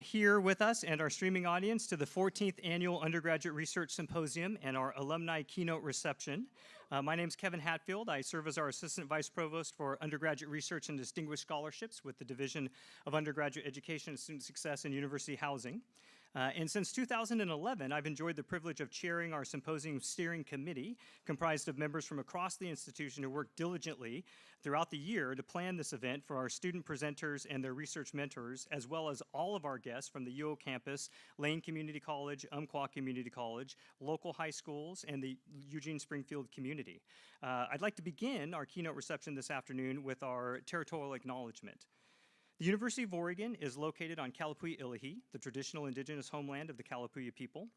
here with us and our streaming audience to the 14th Annual Undergraduate Research Symposium and our Alumni Keynote Reception. My name is Kevin Hatfield. I serve as our Assistant Vice Provost for Undergraduate Research and Distinguished Scholarships with the Division of Undergraduate Education and Student Success and University Housing. And since 2011, I've enjoyed the privilege of chairing our symposium steering committee, comprised of members from across the institution who work diligently throughout the year to plan this event for our student presenters and their research mentors, as well as all of our guests from the UO campus, Lane Community College, Umpqua Community College, local high schools, and the Eugene Springfield community. I'd like to begin our keynote reception this afternoon with our territorial acknowledgement. The University of Oregon is located on Kalapuya-Ilihi, the traditional indigenous homeland of the Kalapuya people.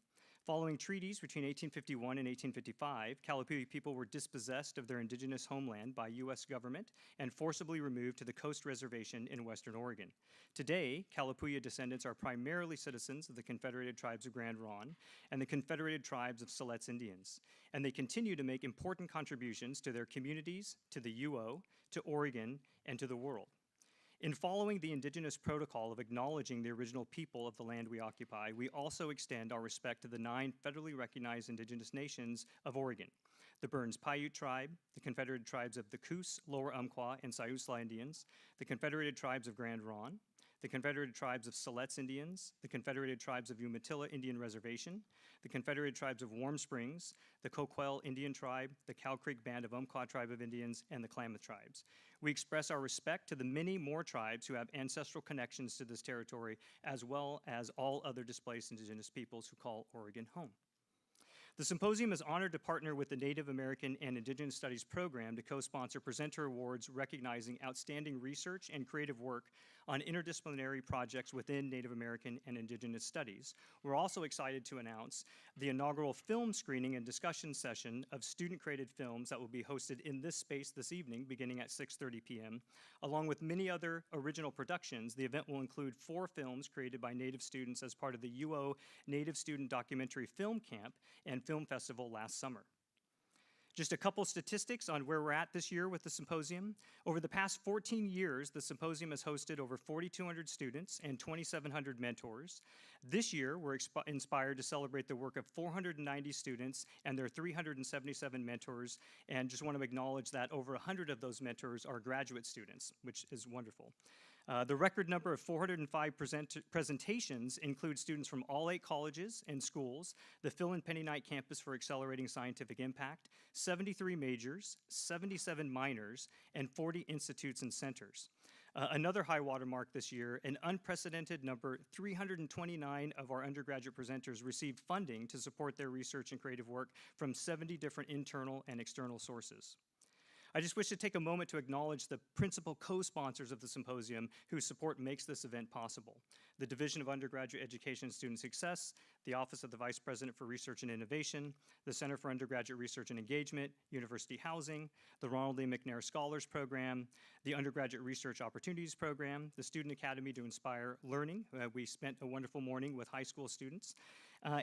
Following treaties between 1851 and 1855, Kalapuya people were dispossessed of their indigenous homeland by U.S. government and forcibly removed to the Coast Reservation in Western Oregon. Today, Kalapuya descendants are primarily citizens of the Confederated Tribes of Grand Ronde and the Confederated Tribes of Siletz Indians, and they continue to make important contributions to their communities, to the UO, to Oregon, and to the world. In following the indigenous protocol of acknowledging the original people of the land we occupy, we also extend our respect to the 9 federally recognized indigenous nations of Oregon: the Burns-Paiute tribe, the Confederated Tribes of the Coos, Lower Umpqua, and Siuslaw Indians, the Confederated Tribes of Grand Ronde, the Confederated Tribes of Siletz Indians, the Confederated Tribes of Umatilla Indian Reservation, the Confederated Tribes of Warm Springs, the Coquel Indian Tribe, the Cow Creek Band of Umpqua Tribe of Indians, and the Klamath Tribes. We express our respect to the many more tribes who have ancestral connections to this territory, as well as all other displaced indigenous peoples who call Oregon home. The symposium is honored to partner with the Native American and Indigenous Studies program to co-sponsor presenter awards recognizing outstanding research and creative work on interdisciplinary projects within Native American and Indigenous Studies. We're also excited to announce the inaugural film screening and discussion session of student-created films that will be hosted in this space this evening, beginning at 6:30 p.m. Along with many other original productions, the event will include 4 films created by Native students as part of the UO Native Student Documentary Film Camp and Film Festival last summer. Just a couple statistics on where we're at this year with the symposium. Over the past 14 years, the symposium has hosted over 4,200 students and 2,700 mentors. This year, we're inspired to celebrate the work of 490 students and their 377 mentors, and just want to acknowledge that over 100 of those mentors are graduate students, which is wonderful. The record number of 405 presentations include students from all 8 colleges and schools, the Phil and Penny Knight campus for accelerating scientific impact, 73 majors, 77 minors, and 40 institutes and centers. Another high watermark this year, an unprecedented number, 329 of our undergraduate presenters received funding to support their research and creative work from 70 different internal and external sources. I just wish to take a moment to acknowledge the principal co-sponsors of the symposium whose support makes this event possible: the Division of Undergraduate Education and Student Success, the Office of the Vice President for Research and Innovation, the Center for Undergraduate Research and Engagement, University Housing, the Ronald A. McNair Scholars Program, the Undergraduate Research Opportunities Program, the Student Academy to Inspire Learning. We spent a wonderful morning with high school students,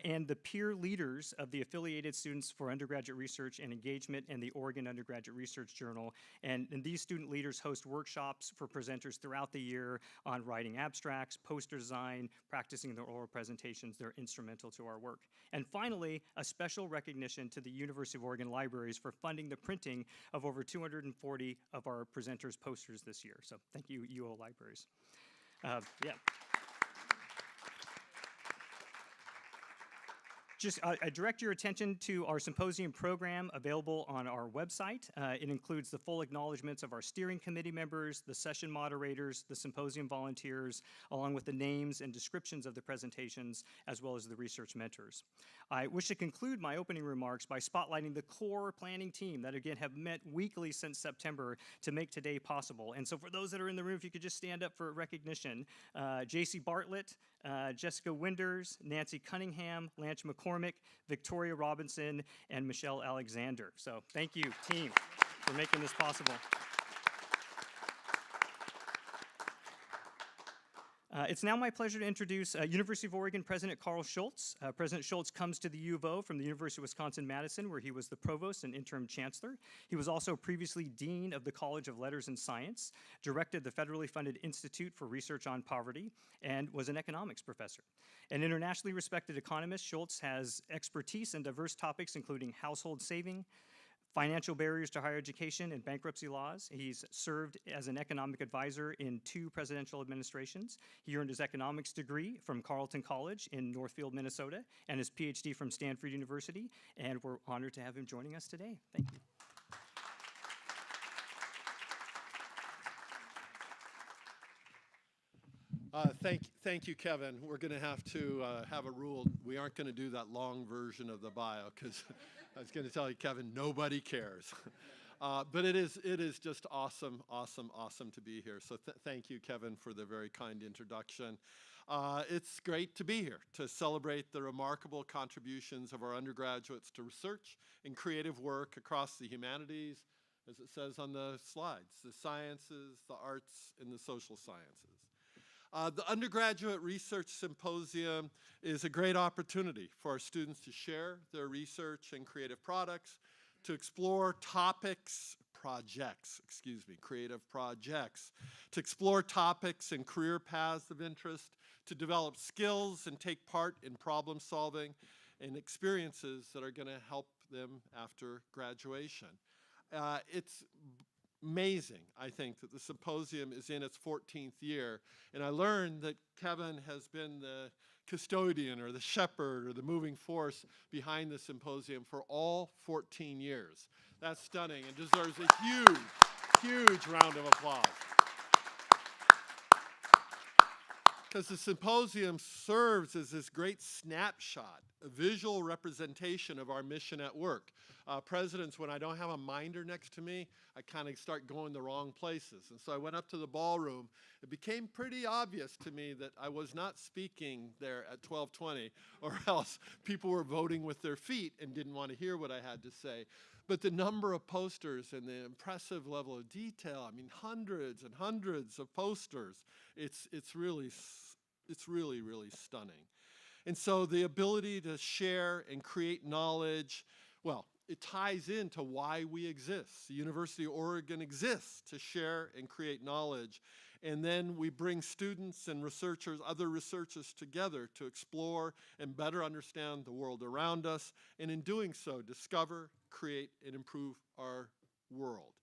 and the peer leaders of the Affiliated Students for Undergraduate Research and Engagement and the Oregon Undergraduate Research Journal. And these student leaders host workshops for presenters throughout the year on writing abstracts, poster design, practicing their oral presentations. They're instrumental to our work. And finally, a special recognition to the University of Oregon Libraries for funding the printing of over 240 of our presenters' posters this year. So thank you, UO Libraries. Yeah. I direct your attention to our symposium program available on our website. It includes the full acknowledgments of our steering committee members, the session moderators, the symposium volunteers, along with the names and descriptions of the presentations, as well as the research mentors. I wish to conclude my opening remarks by spotlighting the core planning team that, again, have met weekly since September to make today possible. And so for those that are in the room, if you could just stand up for recognition: J.C. Bartlett, Jessica Winders, Nancy Cunningham, Lance McCormick, Victoria Robinson, and Michelle Alexander. So thank you, team, for making this possible. It's now my pleasure to introduce University of Oregon President Carl Schultz. President Schultz comes to the U of O from the University of Wisconsin-Madison, where he was the provost and interim chancellor. He was also previously dean of the College of Letters and Science, directed the federally funded Institute for Research on Poverty, and was an economics professor. An internationally respected economist, Schultz has expertise in diverse topics including household saving, financial barriers to higher education, and bankruptcy laws. He's served as an economic advisor in 2 presidential administrations. He earned his economics degree from Carleton College in Northfield, Minnesota, and his PhD from Stanford University, and we're honored to have him joining us today. Thank you. Thank you, Kevin. We're going to have a rule. We aren't going to do that long version of the bio because I was going to tell you, Kevin, nobody cares. But it is just awesome to be here. So thank you, Kevin, for the very kind introduction. It's great to be here to celebrate the remarkable contributions of our undergraduates to research and creative work across the humanities, as it says on the slides, the sciences, the arts, and the social sciences. The Undergraduate Research Symposium is a great opportunity for our students to share their research and creative projects, to explore topics and career paths of interest, to develop skills and take part in problem solving and experiences that are going to help them after graduation. It's amazing, I think, that the symposium is in its 14th year, and I learned that Kevin has been the custodian or the shepherd or the moving force behind the symposium for all 14 years. That's stunning and deserves a huge round of applause. Because the symposium serves as this great snapshot, a visual representation of our mission at work. Presidents, when I don't have a minder next to me, I kind of start going the wrong places. And so I went up to the ballroom. It became pretty obvious to me that I was not speaking there at 12:20, or else people were voting with their feet and didn't want to hear what I had to say. But the number of posters and the impressive level of detail, I mean, hundreds and hundreds of posters, it's really stunning. And so the ability to share and create knowledge, well, it ties into why we exist. The University of Oregon exists to share and create knowledge. And then we bring students and researchers, other researchers together to explore and better understand the world around us. And in doing so, discover, create, and improve our world.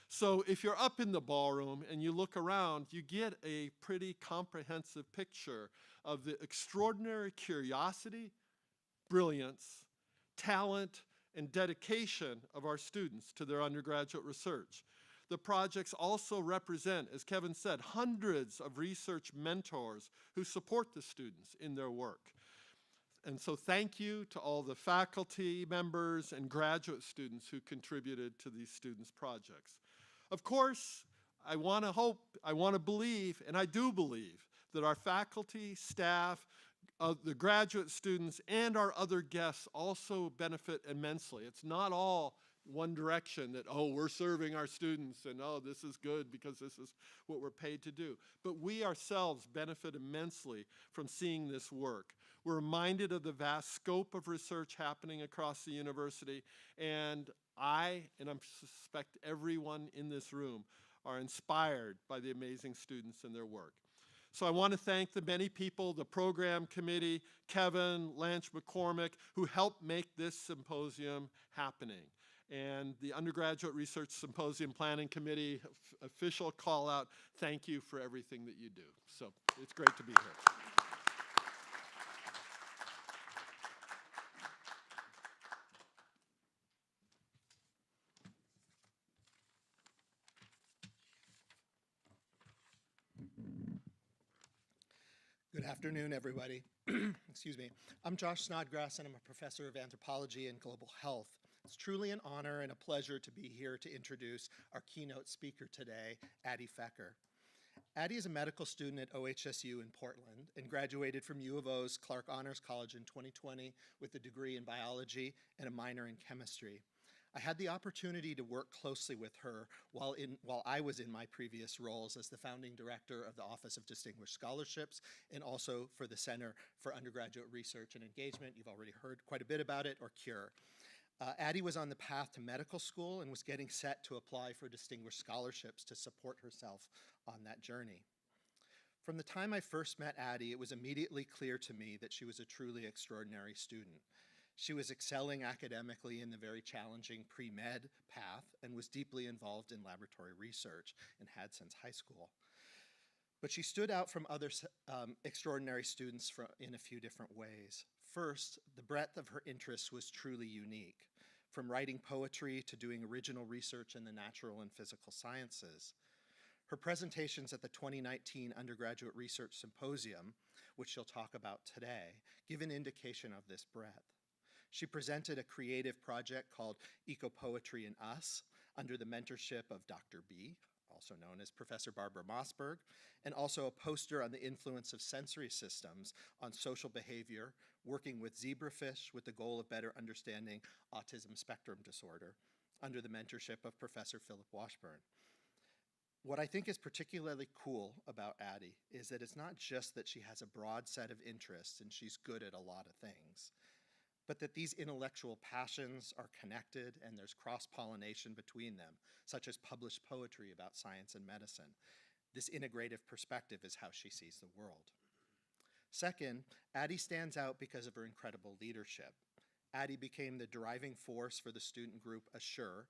So if you're up in the ballroom and you look around, you get a pretty comprehensive picture of the extraordinary curiosity, brilliance, talent, and dedication of our students to their undergraduate research. The projects also represent, as Kevin said, hundreds of research mentors who support the students in their work. And so thank you to all the faculty members and graduate students who contributed to these students' projects. Of course, I want to hope, I want to believe, and I do believe that our faculty, staff, the graduate students, and our other guests also benefit immensely. It's not all one direction that, oh, we're serving our students and, oh, this is good because this is what we're paid to do. But we ourselves benefit immensely from seeing this work. We're reminded of the vast scope of research happening across the university, and I suspect everyone in this room, are inspired by the amazing students and their work. So I want to thank the many people, the program committee, Kevin, Lance McCormick, who helped make this symposium happening. And the Undergraduate Research Symposium Planning Committee, official call out, thank you for everything that you do. So it's great to be here. Good afternoon, everybody. Excuse me. I'm Josh Snodgrass, and I'm a professor of anthropology and global health. It's truly an honor and a pleasure to be here to introduce our keynote speaker today, Adie Fecker. Adie is a medical student at OHSU in Portland and graduated from U of O's Clark Honors College in 2020 with a degree in biology and a minor in chemistry. I had the opportunity to work closely with her while I was in my previous roles as the founding director of the Office of Distinguished Scholarships and also for the Center for Undergraduate Research and Engagement. You've already heard quite a bit about it, or CURE. Adie was on the path to medical school and was getting set to apply for distinguished scholarships to support herself on that journey. From the time I first met Adie, it was immediately clear to me that she was a truly extraordinary student. She was excelling academically in the very challenging pre-med path and was deeply involved in laboratory research and had since high school. But she stood out from other extraordinary students in a few different ways. First, the breadth of her interests was truly unique, from writing poetry to doing original research in the natural and physical sciences. Her presentations at the 2019 Undergraduate Research Symposium, which she'll talk about today, give an indication of this breadth. She presented a creative project called Eco-Poetry and Us under the mentorship of Dr. B, also known as Professor Barbara Mossberg, and also a poster on the influence of sensory systems on social behavior, working with zebrafish with the goal of better understanding autism spectrum disorder under the mentorship of Professor Philip Washburn. What I think is particularly cool about Adie is that it's not just that she has a broad set of interests and she's good at a lot of things, but that these intellectual passions are connected and there's cross-pollination between them, such as published poetry about science and medicine. This integrative perspective is how she sees the world. Second, Adie stands out because of her incredible leadership. Adie became the driving force for the student group ASSURE,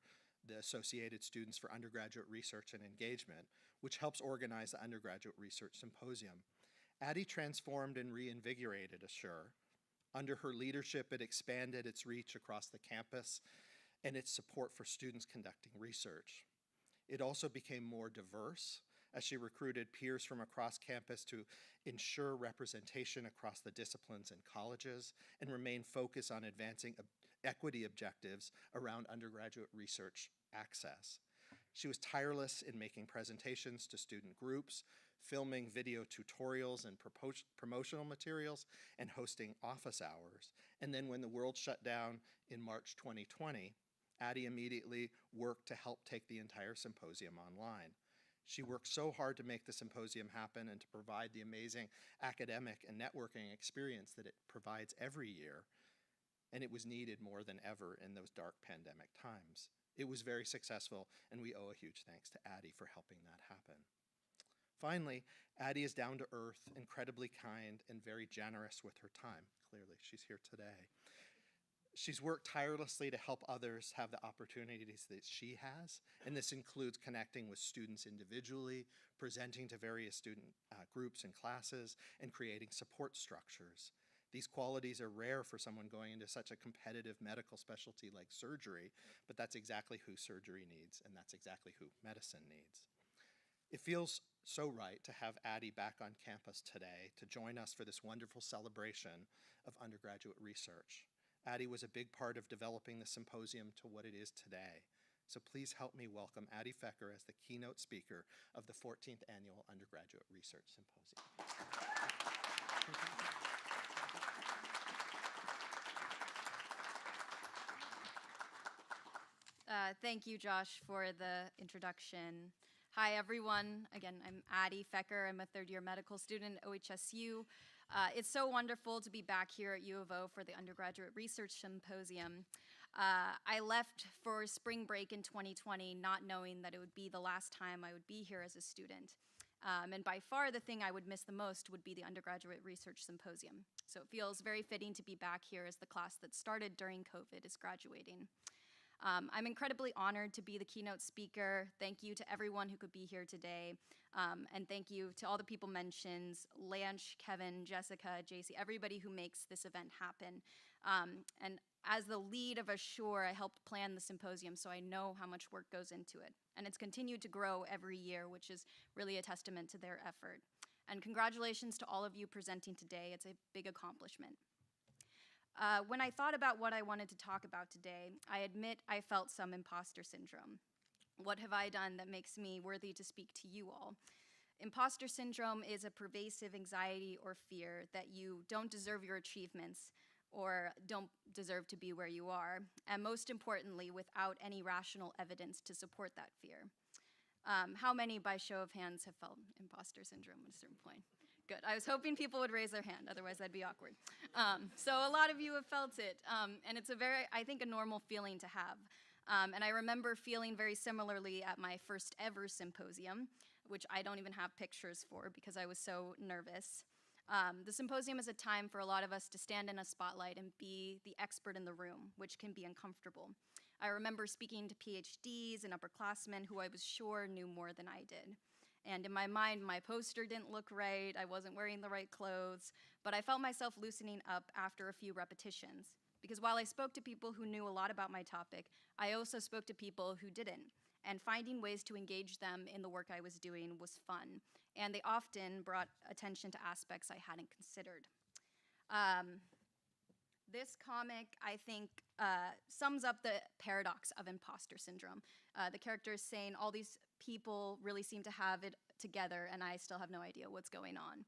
the Associated Students for Undergraduate Research and Engagement, which helps organize the Undergraduate Research Symposium. Adie transformed and reinvigorated ASSURE. Under her leadership, it expanded its reach across the campus and its support for students conducting research. It also became more diverse as she recruited peers from across campus to ensure representation across the disciplines and colleges and remain focused on advancing equity objectives around undergraduate research access. She was tireless in making presentations to student groups, filming video tutorials and promotional materials, and hosting office hours. And then when the world shut down in March 2020, Adie immediately worked to help take the entire symposium online. She worked so hard to make the symposium happen and to provide the amazing academic and networking experience that it provides every year, and it was needed more than ever in those dark pandemic times. It was very successful, and we owe a huge thanks to Adie for helping that happen. Finally, Adie is down to earth, incredibly kind, and very generous with her time. Clearly, she's here today. She's worked tirelessly to help others have the opportunities that she has, and this includes connecting with students individually, presenting to various student groups and classes, and creating support structures. These qualities are rare for someone going into such a competitive medical specialty like surgery, but that's exactly who surgery needs, and that's exactly who medicine needs. It feels so right to have Adie back on campus today to join us for this wonderful celebration of undergraduate research. Adie was a big part of developing the symposium to what it is today. So please help me welcome Adie Fecker as the keynote speaker of the 14th Annual Undergraduate Research Symposium. Thank you, Josh, for the introduction. Hi, everyone. Again, I'm Adie Fecker. I'm a third-year medical student at OHSU. It's so wonderful to be back here at U of O for the Undergraduate Research Symposium. I left for spring break in 2020 not knowing that it would be the last time I would be here as a student. And by far the thing I would miss the most would be the Undergraduate Research Symposium. So it feels very fitting to be back here as the class that started during COVID is graduating. I'm incredibly honored to be the keynote speaker. Thank you to everyone who could be here today. And thank you to all the people mentioned, Lanch, Kevin, Jessica, JC, everybody who makes this event happen. And as the lead of ASSURE, I helped plan the symposium, so I know how much work goes into it. And it's continued to grow every year, which is really a testament to their effort. And congratulations to all of you presenting today. It's a big accomplishment. When I thought about what I wanted to talk about today, I admit I felt some imposter syndrome. What have I done that makes me worthy to speak to you all? Imposter syndrome is a pervasive anxiety or fear that you don't deserve your achievements, or don't deserve to be where you are, and most importantly, without any rational evidence to support that fear. How many, by show of hands, have felt imposter syndrome at a certain point? Good. I was hoping people would raise their hand, otherwise that'd be awkward. So a lot of you have felt it, and it's I think, a normal feeling to have. And I remember feeling very similarly at my first ever symposium, which I don't even have pictures for because I was so nervous. The symposium is a time for a lot of us to stand in a spotlight and be the expert in the room, which can be uncomfortable. I remember speaking to PhDs and upperclassmen who I was sure knew more than I did. And in my mind, my poster didn't look right, I wasn't wearing the right clothes, but I felt myself loosening up after a few repetitions. Because while I spoke to people who knew a lot about my topic, I also spoke to people who didn't. And finding ways to engage them in the work I was doing was fun. And they often brought attention to aspects I hadn't considered. This comic, I think, sums up the paradox of imposter syndrome. The character is saying all these people really seem to have it together and I still have no idea what's going on.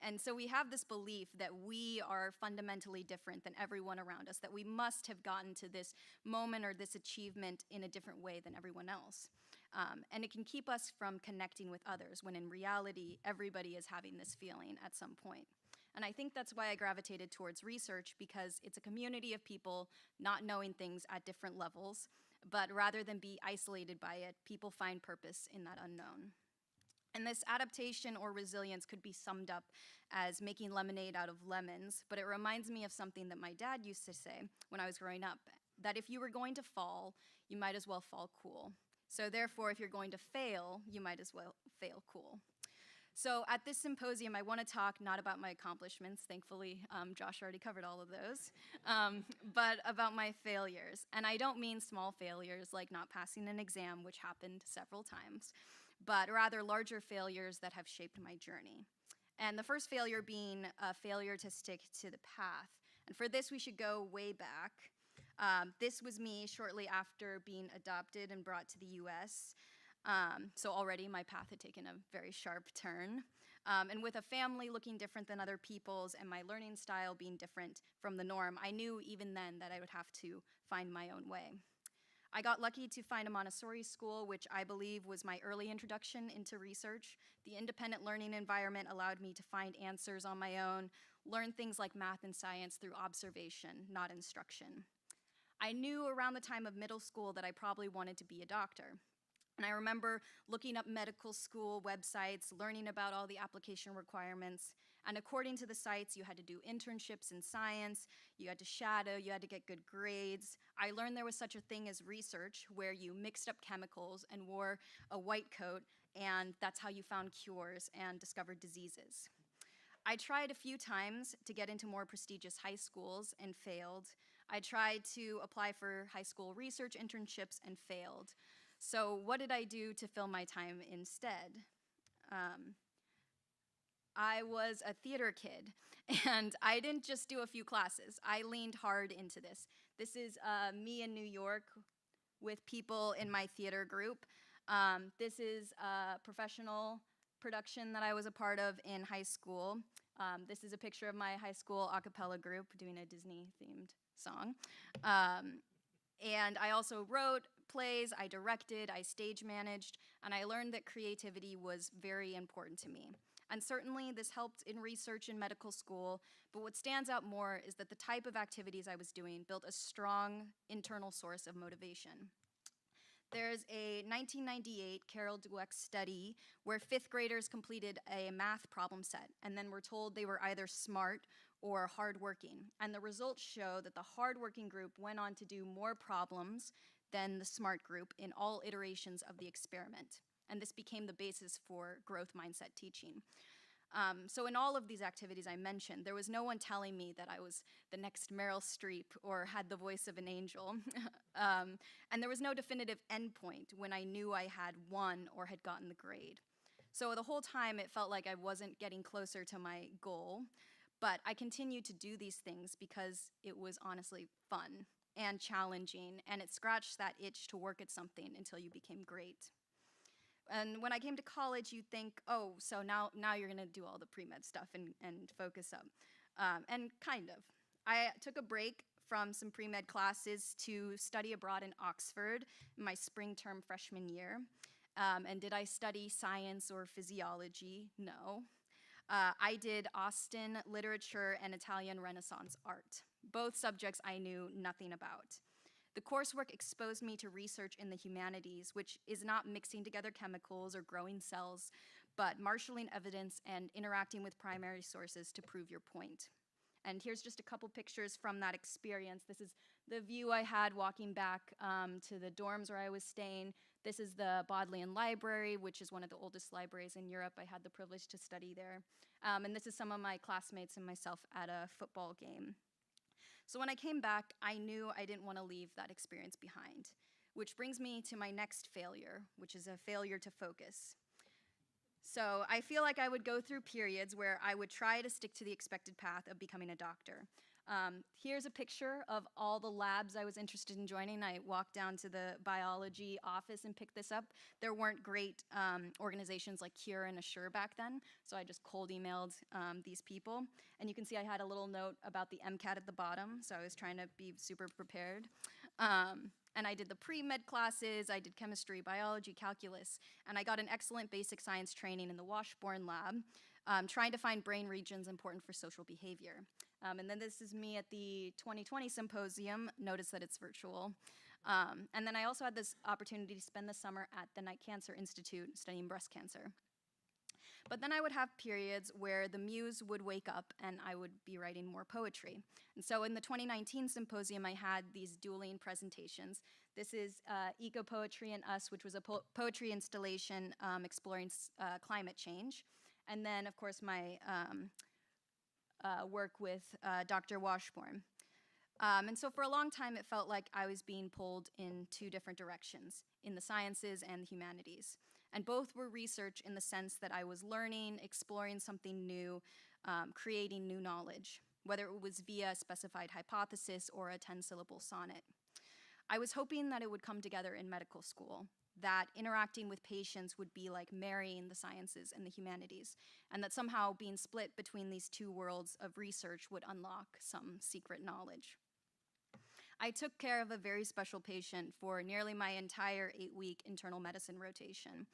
And so we have this belief that we are fundamentally different than everyone around us, that we must have gotten to this moment or this achievement in a different way than everyone else. And it can keep us from connecting with others when in reality, everybody is having this feeling at some point. And I think that's why I gravitated towards research, because it's a community of people not knowing things at different levels, but rather than be isolated by it, people find purpose in that unknown. And this adaptation or resilience could be summed up as making lemonade out of lemons, but it reminds me of something that my dad used to say when I was growing up, that if you were going to fall, you might as well fall cool. So therefore, if you're going to fail, you might as well fail cool. So at this symposium, I want to talk not about my accomplishments, thankfully Josh already covered all of those, but about my failures. And I don't mean small failures like not passing an exam, which happened several times, but rather larger failures that have shaped my journey. And the first failure being a failure to stick to the path. And for this, we should go way back. This was me shortly after being adopted and brought to the US. So already my path had taken a very sharp turn. And with a family looking different than other people's and my learning style being different from the norm, I knew even then that I would have to find my own way. I got lucky to find a Montessori school, which I believe was my early introduction into research. The independent learning environment allowed me to find answers on my own, learn things like math and science through observation, not instruction. I knew around the time of middle school that I probably wanted to be a doctor. And I remember looking up medical school websites, learning about all the application requirements. And according to the sites, you had to do internships in science, you had to shadow, you had to get good grades. I learned there was such a thing as research, where you mixed up chemicals and wore a white coat, and that's how you found cures and discovered diseases. I tried a few times to get into more prestigious high schools and failed. I tried to apply for high school research internships and failed. So what did I do to fill my time instead? I was a theater kid, and I didn't just do a few classes. I leaned hard into this. This is me in New York with people in my theater group. This is a professional production that I was a part of in high school. This is a picture of my high school a cappella group doing a Disney-themed song. And I also wrote plays, I directed, I stage managed, and I learned that creativity was very important to me. And certainly this helped in research in medical school, but what stands out more is that the type of activities I was doing built a strong internal source of motivation. There's a 1998 Carol Dweck study where fifth graders completed a math problem set and then were told they were either smart or hardworking. And the results show that the hardworking group went on to do more problems than the smart group in all iterations of the experiment. And this became the basis for growth mindset teaching. So in all of these activities I mentioned, there was no one telling me that I was the next Meryl Streep or had the voice of an angel. And there was no definitive endpoint when I knew I had won or had gotten the grade. So the whole time it felt like I wasn't getting closer to my goal, but I continued to do these things because it was honestly fun and challenging, and it scratched that itch to work at something until you became great. And when I came to college, you'd think, oh, so now you're gonna do all the pre-med stuff and focus up. And kind of. I took a break from some pre-med classes to study abroad in Oxford in my spring term freshman year. And did I study science or physiology? No. I did Austen literature and Italian Renaissance art, both subjects I knew nothing about. The coursework exposed me to research in the humanities, which is not mixing together chemicals or growing cells, but marshaling evidence and interacting with primary sources to prove your point. And here's just a couple pictures from that experience. This is the view I had walking back to the dorms where I was staying. This is the Bodleian Library, which is one of the oldest libraries in Europe. I had the privilege to study there. And this is some of my classmates and myself at a football game. So when I came back, I knew I didn't want to leave that experience behind, which brings me to my next failure, which is a failure to focus. So I feel like I would go through periods where I would try to stick to the expected path of becoming a doctor. Here's a picture of all the labs I was interested in joining. I walked down to the biology office and picked this up. There weren't great organizations like Cure and Assure back then, so I just cold emailed these people. And you can see I had a little note about the MCAT at the bottom, so I was trying to be super prepared. And I did the pre-med classes, I did chemistry, biology, calculus, and I got an excellent basic science training in the Washburn lab, trying to find brain regions important for social behavior. And then this is me at the 2020 symposium. Notice that it's virtual. And then I also had this opportunity to spend the summer at the Knight Cancer Institute studying breast cancer. But then I would have periods where the muse would wake up and I would be writing more poetry. And so in the 2019 symposium, I had these dueling presentations. This is Eco Poetry and Us, which was a poetry installation exploring climate change. And then, of course, my work with Dr. Washburn. And so for a long time, it felt like I was being pulled in two different directions, in the sciences and the humanities. And both were research in the sense that I was learning, exploring something new, creating new knowledge, whether it was via a specified hypothesis or a 10-syllable sonnet. I was hoping that it would come together in medical school, that interacting with patients would be like marrying the sciences and the humanities, and that somehow being split between these two worlds of research would unlock some secret knowledge. I took care of a very special patient for nearly my entire 8-week internal medicine rotation.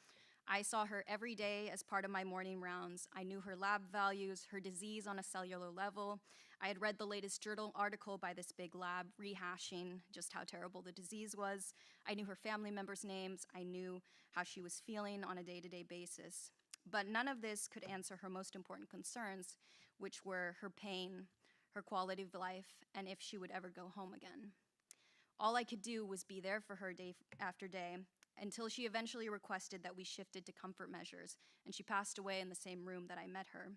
I saw her every day as part of my morning rounds. I knew her lab values, her disease on a cellular level. I had read the latest journal article by this big lab rehashing just how terrible the disease was. I knew her family members' names. I knew how she was feeling on a day-to-day basis. But none of this could answer her most important concerns, which were her pain, her quality of life, and if she would ever go home again. All I could do was be there for her day after day until she eventually requested that we shifted to comfort measures, and she passed away in the same room that I met her.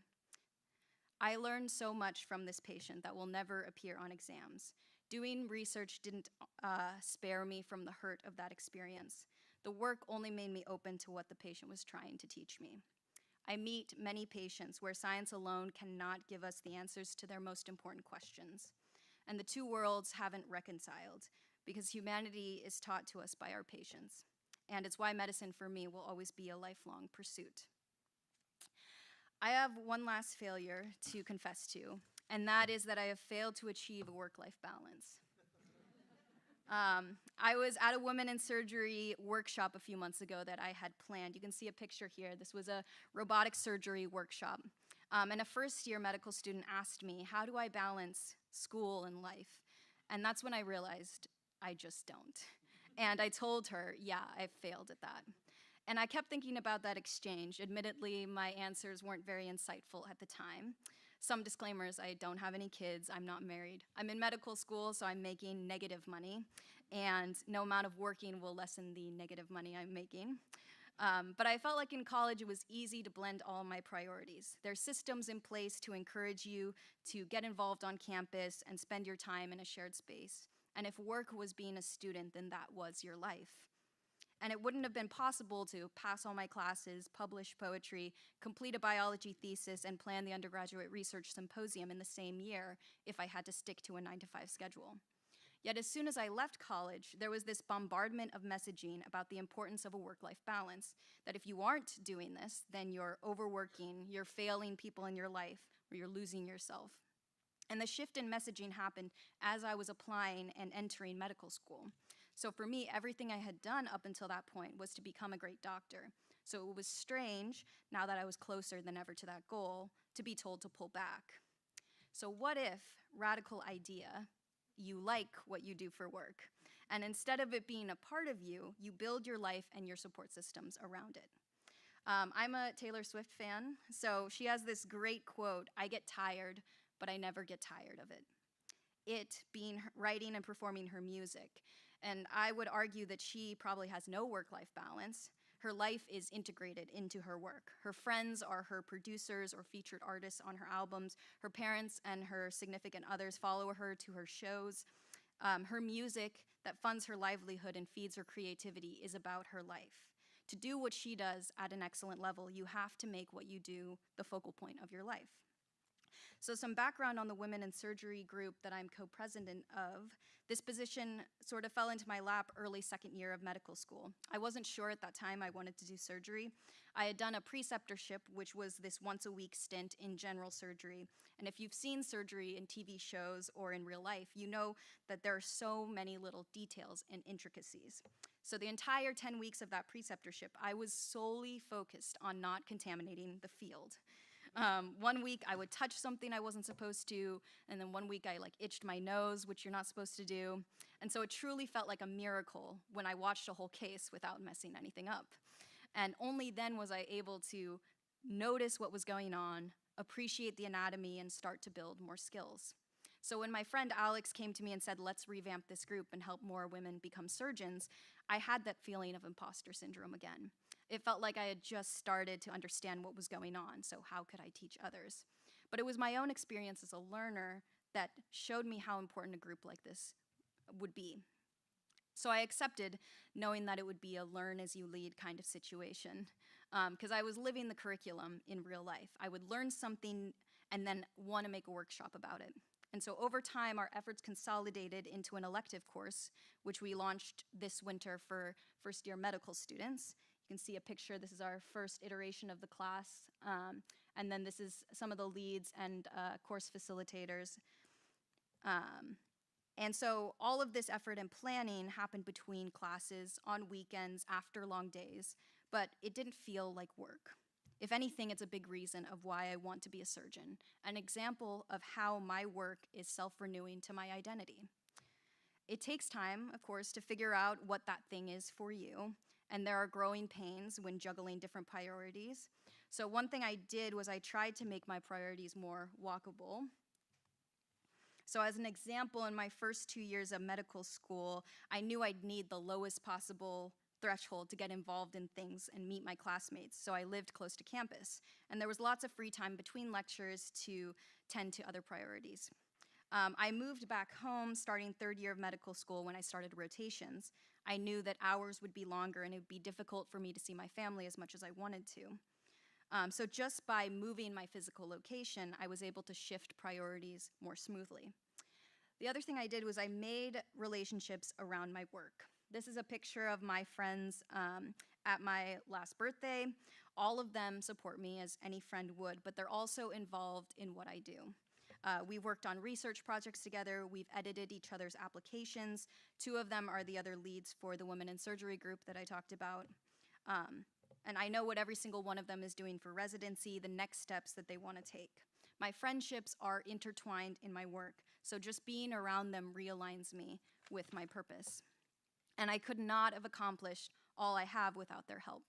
I learned so much from this patient that will never appear on exams. Doing research didn't spare me from the hurt of that experience. The work only made me open to what the patient was trying to teach me. I meet many patients where science alone cannot give us the answers to their most important questions. And the two worlds haven't reconciled because humanity is taught to us by our patients. And it's why medicine for me will always be a lifelong pursuit. I have one last failure to confess to, and that is that I have failed to achieve a work-life balance. I was at a women in surgery workshop a few months ago that I had planned. You can see a picture here. This was a robotic surgery workshop. And a first-year medical student asked me, how do I balance school and life? And that's when I realized I just don't. And I told her, yeah, I failed at that. And I kept thinking about that exchange. Admittedly, my answers weren't very insightful at the time. Some disclaimers: I don't have any kids, I'm not married. I'm in medical school, so I'm making negative money, and no amount of working will lessen the negative money I'm making. But I felt like in college it was easy to blend all my priorities. There's systems in place to encourage you to get involved on campus and spend your time in a shared space. And if work was being a student, then that was your life. And it wouldn't have been possible to pass all my classes, publish poetry, complete a biology thesis, and plan the undergraduate research symposium in the same year if I had to stick to a 9-to-5 schedule. Yet as soon as I left college, there was this bombardment of messaging about the importance of a work-life balance, that if you aren't doing this, then you're overworking, you're failing people in your life, or you're losing yourself. And the shift in messaging happened as I was applying and entering medical school. So for me, everything I had done up until that point was to become a great doctor. So it was strange, now that I was closer than ever to that goal, to be told to pull back. So what if, radical idea, you like what you do for work, and instead of it being a part of you, you build your life and your support systems around it? I'm a Taylor Swift fan, so she has this great quote, "I get tired, but I never get tired of it." It being writing and performing her music. And I would argue that she probably has no work-life balance. Her life is integrated into her work. Her friends are her producers or featured artists on her albums. Her parents and her significant others follow her to her shows. Her music that funds her livelihood and feeds her creativity is about her life. To do what she does at an excellent level, you have to make what you do the focal point of your life. So some background on the Women in Surgery group that I'm co-president of. This position sort of fell into my lap early second year of medical school. I wasn't sure at that time I wanted to do surgery. I had done a preceptorship, which was this once-a-week stint in general surgery. And if you've seen surgery in TV shows or in real life, you know that there are so many little details and intricacies. So the entire 10 weeks of that preceptorship, I was solely focused on not contaminating the field. One week I would touch something I wasn't supposed to, and then one week I itched my nose, which you're not supposed to do. And so it truly felt like a miracle when I watched a whole case without messing anything up. And only then was I able to notice what was going on, appreciate the anatomy, and start to build more skills. So when my friend Alex came to me and said, let's revamp this group and help more women become surgeons, I had that feeling of imposter syndrome again. It felt like I had just started to understand what was going on, so how could I teach others? But it was my own experience as a learner that showed me how important a group like this would be. So I accepted, knowing that it would be a learn as you lead kind of situation, because I was living the curriculum in real life. I would learn something and then want to make a workshop about it. And so over time, our efforts consolidated into an elective course, which we launched this winter for first-year medical students. You can see a picture. This is our first iteration of the class. And then this is some of the leads and course facilitators. And so all of this effort and planning happened between classes, on weekends, after long days, but it didn't feel like work. If anything, it's a big reason of why I want to be a surgeon, an example of how my work is self-renewing to my identity. It takes time, of course, to figure out what that thing is for you, and there are growing pains when juggling different priorities. So one thing I did was I tried to make my priorities more walkable. So as an example, in my first 2 years of medical school, I knew I'd need the lowest possible threshold to get involved in things and meet my classmates, so I lived close to campus. And there was lots of free time between lectures to tend to other priorities. I moved back home starting third year of medical school when I started rotations. I knew that hours would be longer and it would be difficult for me to see my family as much as I wanted to. So just by moving my physical location, I was able to shift priorities more smoothly. The other thing I did was I made relationships around my work. This is a picture of my friends at my last birthday. All of them support me as any friend would, but they're also involved in what I do. We worked on research projects together. We've edited each other's applications. 2 of them are the other leads for the Women in Surgery group that I talked about. And I know what every single one of them is doing for residency, the next steps that they want to take. My friendships are intertwined in my work, so just being around them realigns me with my purpose. And I could not have accomplished all I have without their help.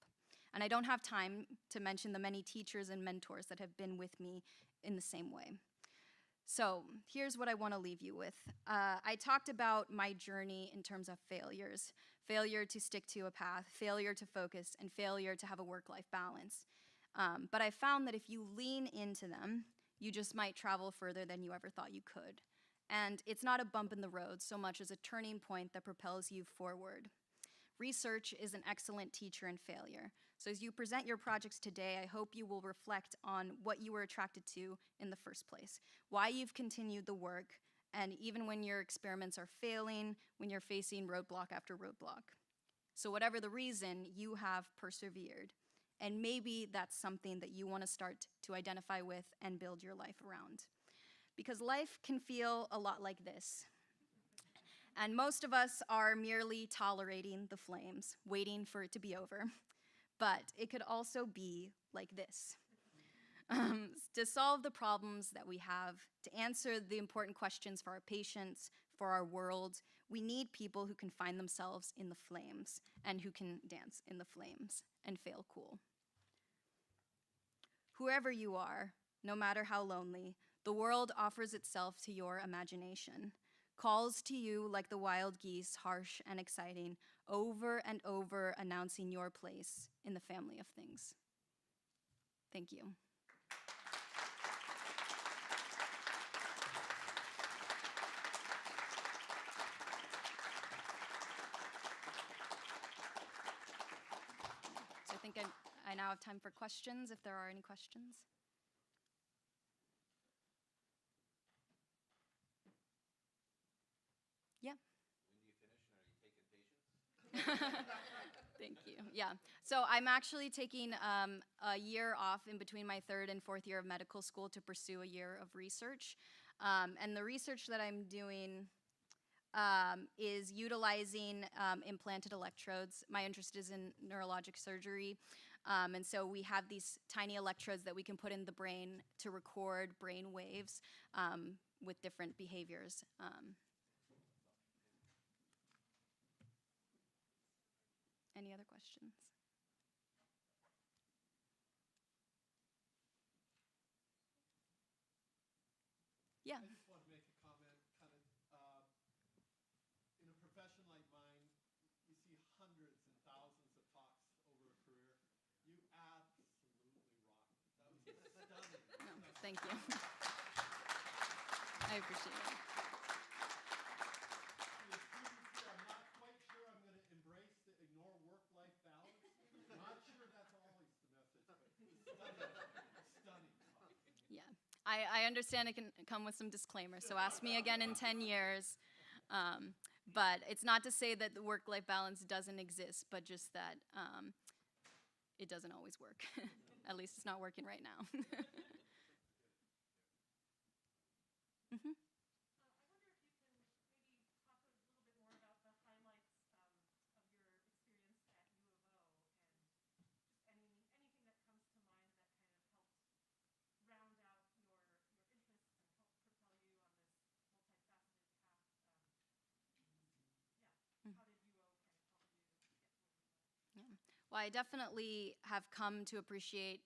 And I don't have time to mention the many teachers and mentors that have been with me in the same way. So here's what I want to leave you with. I talked about my journey in terms of failures. Failure to stick to a path, failure to focus, and failure to have a work-life balance. But I found that if you lean into them, you just might travel further than you ever thought you could. And it's not a bump in the road so much as a turning point that propels you forward. Research is an excellent teacher in failure. So as you present your projects today, I hope you will reflect on what you were attracted to in the first place, why you've continued the work, and even when your experiments are failing, when you're facing roadblock after roadblock. So whatever the reason, you have persevered. And maybe that's something that you want to start to identify with and build your life around. because life can feel a lot like this. And most of us are merely tolerating the flames, waiting for it to be over. But it could also be like this. To solve the problems that we have, to answer the important questions for our patients, for our world, we need people who can find themselves in the flames and who can dance in the flames and fail cool. Whoever you are, no matter how lonely, the world offers itself to your imagination, calls to you like the wild geese, harsh and exciting, over and over announcing your place in the family of things. Thank you. So I think I now have time for questions, if there are any questions. Yeah. When do you finish, and are you taking patients? Thank you. Yeah. So I'm actually taking a year off in between my 3rd and 4th year of medical school to pursue a year of research. And the research that I'm doing is utilizing implanted electrodes. My interest is in neurologic surgery. And so we have these tiny electrodes that we can put in the brain to record brain waves with different behaviors. Any other questions? Yeah. I just want to make a comment, in a profession like mine, you see hundreds and thousands of talks over a career. You absolutely rock. That was stunning. No, thank you. I appreciate it. The students here, I'm not quite sure I'm going to embrace the ignore work-life balance. Not sure that's always the message, but stunning talk. Yeah, I understand it can come with some disclaimers, so ask me again in 10 years. But it's not to say that the work-life balance doesn't exist, but just that it doesn't always work. At least it's not working right now. Mm-hmm. I wonder if you can maybe talk a little bit more about the highlights of your experience at U of O, and just anything that comes to mind that kind of helped round out your interests and help propel you on this multifaceted path. How did UO kind of help you get to where you are? Yeah. Well, I definitely have come to appreciate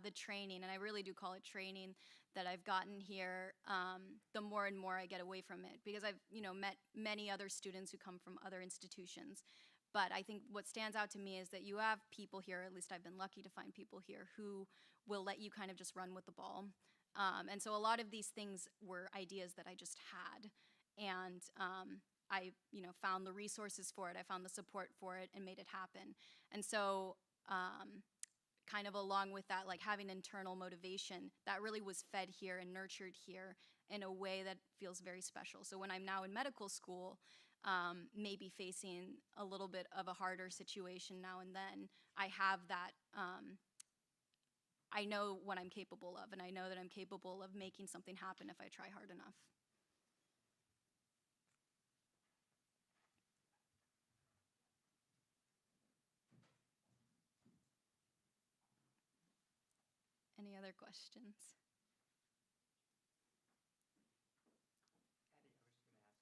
the training, and I really do call it training, that I've gotten here. The more and more I get away from it, because I've met many other students who come from other institutions. But I think what stands out to me is that you have people here, at least I've been lucky to find people here, who will let you kind of just run with the ball. And so a lot of these things were ideas that I just had. And I found the resources for it, I found the support for it, and made it happen. And so kind of along with that, like having internal motivation, that really was fed here and nurtured here in a way that feels very special. So when I'm now in medical school, maybe facing a little bit of a harder situation now and then, I have that, I know what I'm capable of, and I know that I'm capable of making something happen if I try hard enough. Any other questions?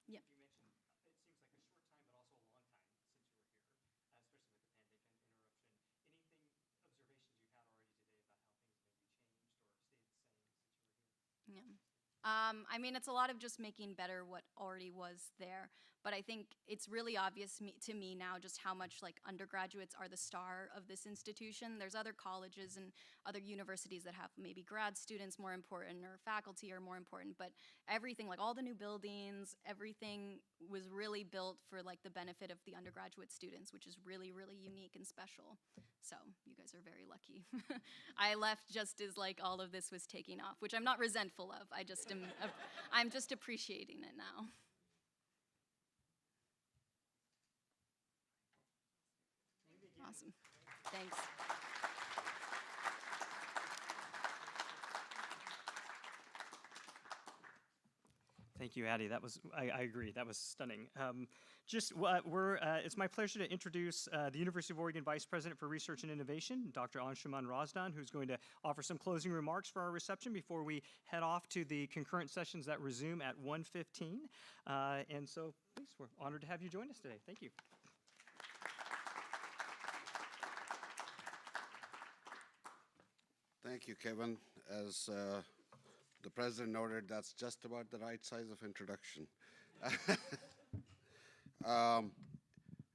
Adie, I was just going to ask, Yeah. you mentioned it seems like a short time, but also a long time since you were here, especially with the pandemic and interruption. Anything, observations you've had already today about how things maybe changed or stayed the same since you were here? Yeah. I mean, it's a lot of just making better what already was there. But I think it's really obvious to me now just how much like undergraduates are the star of this institution. There's other colleges and other universities that have maybe grad students more important or faculty are more important, but everything, like all the new buildings, everything was really built for like the benefit of the undergraduate students, which is really, really unique and special. So you guys are very lucky. I left just as like all of this was taking off, which I'm not resentful of. I'm just appreciating it now. Awesome. Thanks. Thank you, Adie. That was, I agree, that was stunning. It's my pleasure to introduce the University of Oregon Vice President for Research and Innovation, Dr. Anshuman Razdan, who's going to offer some closing remarks for our reception before we head off to the concurrent sessions that resume at 1:15. And so, please, we're honored to have you join us today. Thank you. Thank you, Kevin. As the president noted, that's just about the right size of introduction.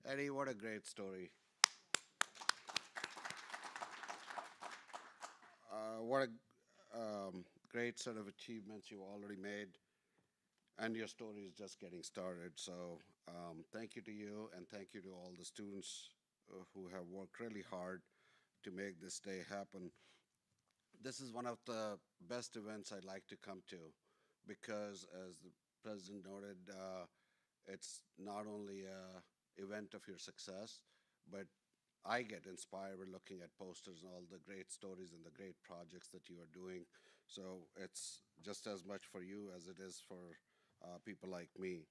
Adie, what a great story. What a great set of achievements you've already made, and your story is just getting started. So thank you to you, and thank you to all the students who have worked really hard to make this day happen. This is one of the best events I'd like to come to because, as the president noted, it's not only an event of your success, but I get inspired by looking at posters and all the great stories and the great projects that you are doing. So it's just as much for you as it is for people like me.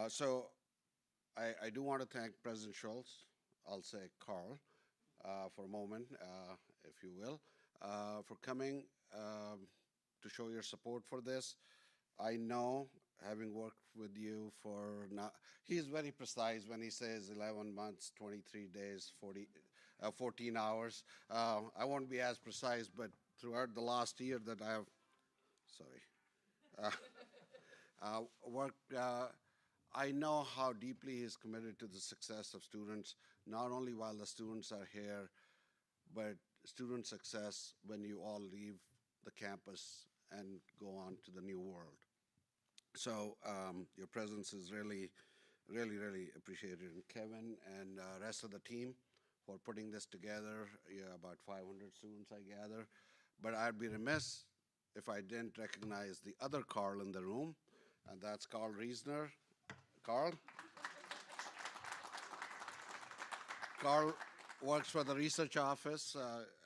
So I do want to thank President Schultz, I'll say Carl, for a moment, if you will, for coming to show your support for this. I know, having worked with you for now, he's very precise when he says 11 months, 23 days, 14 hours. I won't be as precise, but throughout the last year that I have worked, I know how deeply he's committed to the success of students, not only while the students are here, but student success when you all leave the campus and go on to the new world. So your presence is really, really, really appreciated. And Kevin and rest of the team for putting this together. Yeah, about 500 students, I gather. But I'd be remiss if I didn't recognize the other Carl in the room, and that's Carl Riesner. Carl? Carl works for the research office,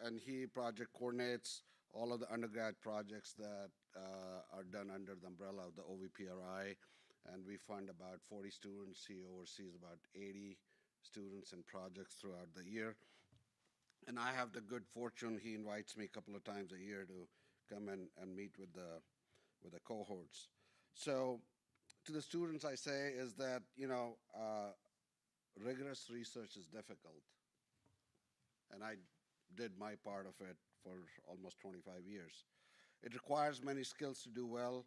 and he project coordinates all of the undergrad projects that are done under the umbrella of the OVPRI, and we fund about 40 students. He oversees about 80 students and projects throughout the year. And I have the good fortune, he invites me a couple of times a year to come and meet with the cohorts. So to the students I say is that, rigorous research is difficult. And I did my part of it for almost 25 years. It requires many skills to do well,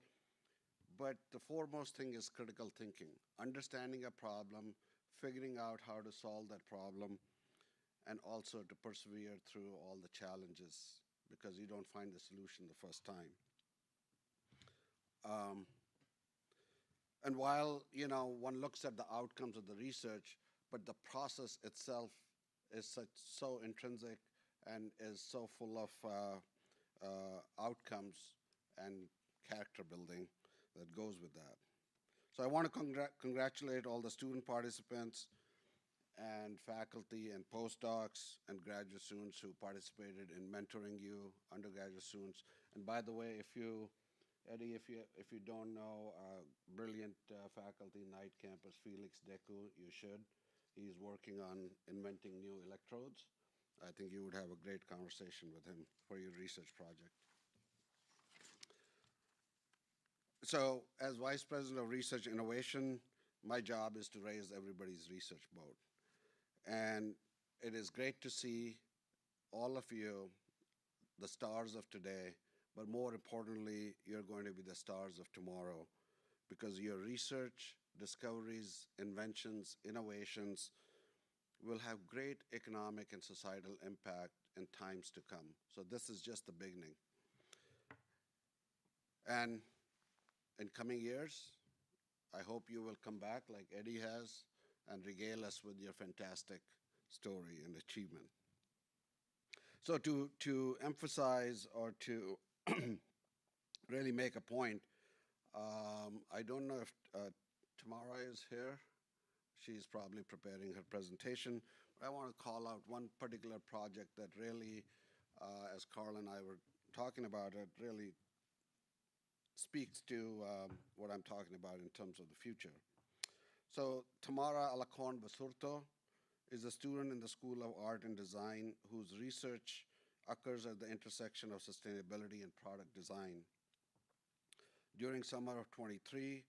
but the foremost thing is critical thinking, understanding a problem, figuring out how to solve that problem, and also to persevere through all the challenges because you don't find the solution the first time. And while, one looks at the outcomes of the research, but the process itself is so intrinsic and is so full of outcomes and character building that goes with that. So I want to congratulate all the student participants and faculty and postdocs and graduate students who participated in mentoring you, undergraduate students. And by the way, Adie, if you don't know, brilliant faculty, Knight campus, Felix Deku, you should. He's working on inventing new electrodes. I think you would have a great conversation with him for your research project. So as Vice President of Research Innovation, my job is to raise everybody's research boat. And it is great to see all of you, the stars of today, but more importantly, you're going to be the stars of tomorrow because your research, discoveries, inventions, innovations will have great economic and societal impact in times to come. So this is just the beginning. And in coming years, I hope you will come back like Adie has and regale us with your fantastic story and achievement. So to emphasize or to really make a point, I don't know if Tamara is here. She's probably preparing her presentation. But I want to call out one particular project that really, as Carl and I were talking about it, really speaks to what I'm talking about in terms of the future. So Tamara Alacorn Basurto is a student in the School of Art and Design whose research occurs at the intersection of sustainability and product design. During summer of 23,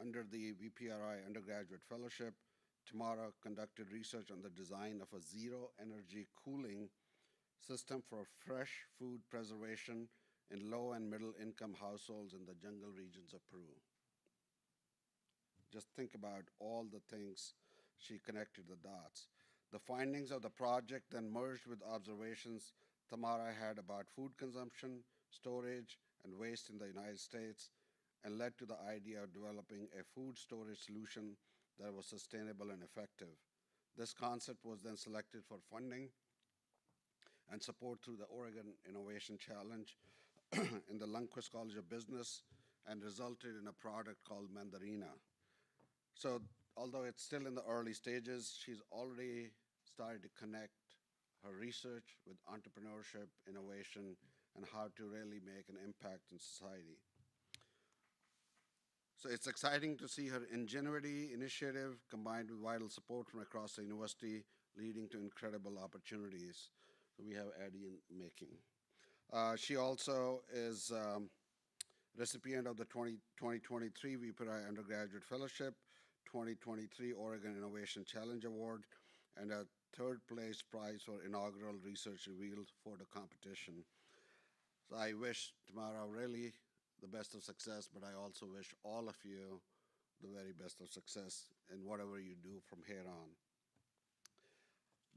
under the VPRI undergraduate fellowship, Tamara conducted research on the design of a zero energy cooling system for fresh food preservation in low and middle income households in the jungle regions of Peru. Just think about all the things she connected the dots. The findings of the project then merged with observations Tamara had about food consumption, storage, and waste in the United States, and led to the idea of developing a food storage solution that was sustainable and effective. This concept was then selected for funding and support through the Oregon Innovation Challenge in the Lundquist College of Business, and resulted in a product called Mandarina. So although it's still in the early stages, she's already started to connect her research with entrepreneurship, innovation, and how to really make an impact in society. So it's exciting to see her ingenuity initiative combined with vital support from across the university, leading to incredible opportunities. So we have Adie in making. She also is recipient of the 2023 VPRI Undergraduate Fellowship, 2023 Oregon Innovation Challenge Award, and a third place prize for inaugural research revealed for the competition. So I wish Tamara really the best of success, but I also wish all of you the very best of success in whatever you do from here on.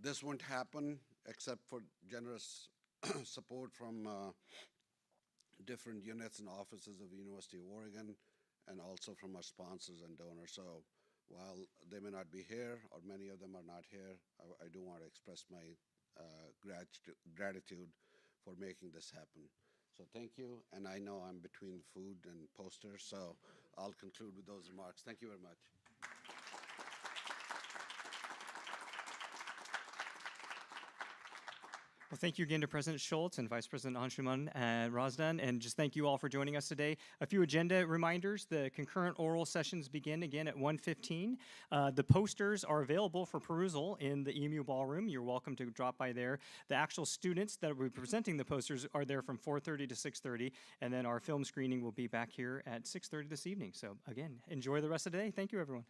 This wouldn't happen except for generous support from different units and offices of the University of Oregon, and also from our sponsors and donors. So while they may not be here, or many of them are not here, I do want to express my gratitude for making this happen. So thank you, and I know I'm between food and posters, so I'll conclude with those remarks. Thank you very much. Well, thank you again to President Schultz and Vice President Anshuman and Razdan, and just thank you all for joining us today. A few agenda reminders: the concurrent oral sessions begin again at 1:15. The posters are available for perusal in the EMU ballroom. You're welcome to drop by there. The actual students that will be presenting the posters are there from 4:30 to 6:30, and then our film screening will be back here at 6:30 this evening. So again, enjoy the rest of the day. Thank you, everyone.